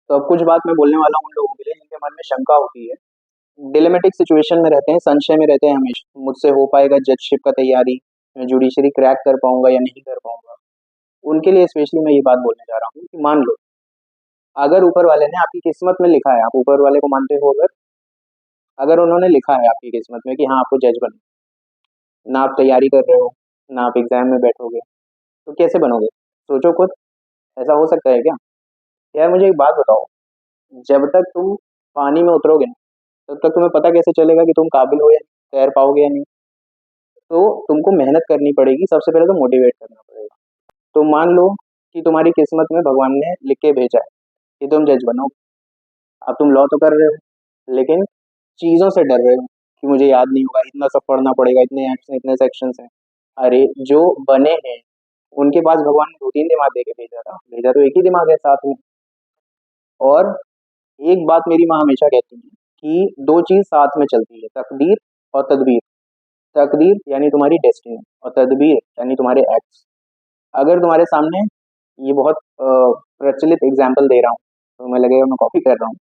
तो अब कुछ बात मैं बोलने वाला हूँ उन लोगों के लिए जिनके मन में शंका होती है, डिलेमेटिक सिचुएशन में रहते हैं, संशय में रहते हैं हमेशा, मुझसे हो पाएगा जजशिप का तैयारी, मैं जुडिशरी क्रैक कर पाऊंगा या नहीं कर पाऊंगा। उनके लिए स्पेशली मैं ये बात बोलने जा रहा हूँ कि मान लो, अगर ऊपर वाले ने आपकी किस्मत में लिखा है, आप ऊपर वाले को मानते हो, अगर अगर उन्होंने लिखा है आपकी किस्मत में कि हाँ आपको जज बनना, ना आप तैयारी कर रहे हो, ना आप एग्जाम में बैठोगे, तो कैसे बनोगे? सोचो खुद, ऐसा हो सकता है क्या? यार मुझे एक बात बताओ, जब तक तुम पानी में उतरोगे नहीं, तब तक तुम्हें पता कैसे चलेगा कि तुम काबिल हो या नहीं, तैर पाओगे या नहीं? तो तुमको मेहनत करनी पड़ेगी, सबसे पहले तो मोटिवेट करना पड़ेगा। तो मान लो कि तुम्हारी किस्मत में भगवान ने लिख के भेजा है कि तुम जज बनो। अब तुम लॉ तो कर रहे हो, लेकिन चीज़ों से डर रहे हो कि मुझे याद नहीं होगा, इतना सब पढ़ना पड़ेगा, इतने एक्ट्स हैं, इतने सेक्शंस हैं। अरे जो बने हैं उनके पास भगवान ने 2-3 दिमाग दे के भेजा था, भेजा तो एक ही दिमाग है साथ में। और एक बात मेरी माँ हमेशा कहती है कि दो चीज साथ में चलती है, तकदीर और तदबीर। तकदीर यानी तुम्हारी डेस्टिनी, और तदबीर यानी तुम्हारे एक्ट्स। अगर तुम्हारे सामने, ये बहुत प्रचलित एग्जाम्पल दे रहा हूँ तो मैं लगेगा मैं कॉपी कर रहा हूँ,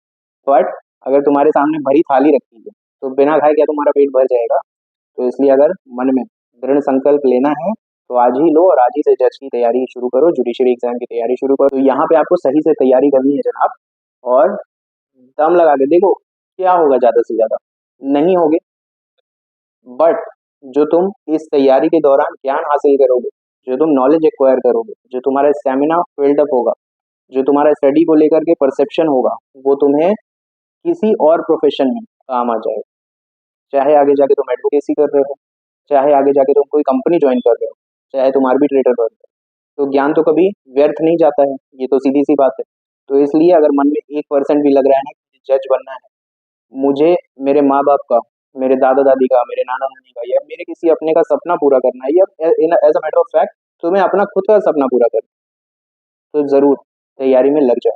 बट अगर तुम्हारे सामने भरी थाली रखी है तो बिना खाए क्या तुम्हारा पेट भर जाएगा? तो इसलिए अगर मन में दृढ़ संकल्प लेना है तो आज ही लो, और आज ही से जज की तैयारी शुरू करो, जुडिशरी एग्जाम की तैयारी शुरू करो। तो यहाँ पे आपको सही से तैयारी करनी है जनाब, और दम लगा के देखो क्या होगा, ज्यादा से ज्यादा नहीं होगे, बट जो तुम इस तैयारी के दौरान ज्ञान हासिल करोगे, जो तुम नॉलेज एक्वायर करोगे, जो तुम्हारा स्टेमिना बिल्ड अप होगा, जो तुम्हारा स्टडी को लेकर के परसेप्शन होगा, वो तुम्हें किसी और प्रोफेशन में काम आ जाएगा। चाहे आगे जाके तुम एडवोकेसी कर रहे हो, चाहे आगे जाके तुम कोई कंपनी ज्वाइन कर रहे हो, चाहे तुम आर्बिट्रेटर बन रहे हो, तो ज्ञान तो कभी व्यर्थ नहीं जाता है, ये तो सीधी सी बात है। तो इसलिए अगर मन में 1% भी लग रहा है ना कि जज बनना है, मुझे मेरे माँ बाप का, मेरे दादा दादी का, मेरे नाना नानी का, या मेरे किसी अपने का सपना पूरा करना है, या as a matter of fact तुम्हें अपना खुद का सपना पूरा करना है, तो जरूर तैयारी में लग जाओ।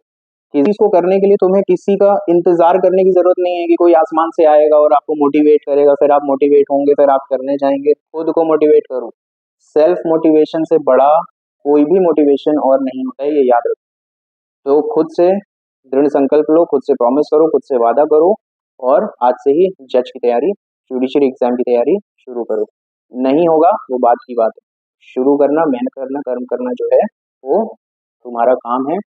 किसी को करने के लिए तुम्हें किसी का इंतजार करने की जरूरत नहीं है कि कोई आसमान से आएगा और आपको मोटिवेट करेगा, फिर आप मोटिवेट होंगे, फिर आप करने जाएंगे। खुद को मोटिवेट करो। सेल्फ मोटिवेशन से बड़ा कोई भी मोटिवेशन और नहीं होता है, ये याद रखो। तो खुद से दृढ़ संकल्प लो, खुद से प्रॉमिस करो, खुद से वादा करो, और आज से ही जज की तैयारी, जुडिशरी एग्जाम की तैयारी शुरू करो। नहीं होगा वो बात की बात है, शुरू करना, मेहनत करना, कर्म करना जो है वो तुम्हारा काम है।